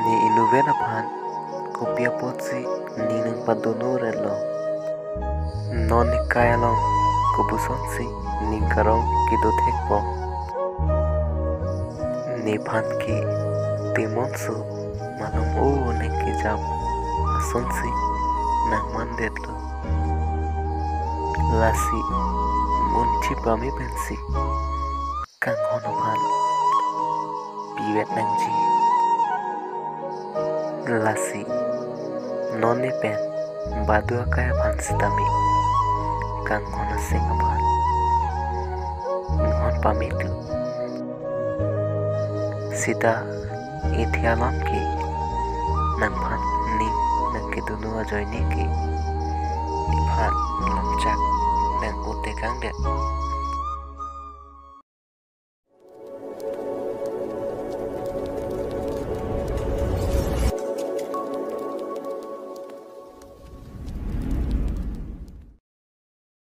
Ni inuven aphan kopia potsi ni nang padono relo. Non ni kaelong kubusonsi ni karong kidothekpo. Ni phan ki timonsu manong o neki jam asonsi nang mandetlo. Lasi munchi pami pensi kang hono phan piwet nangji. Lasi noni pen badua kaya phan sitami kang hono singa phan ngon pamitu. Sita ithialam ki nang phan ning nang kidunu ajoy ni ki iphan lamchak nang ute kang det.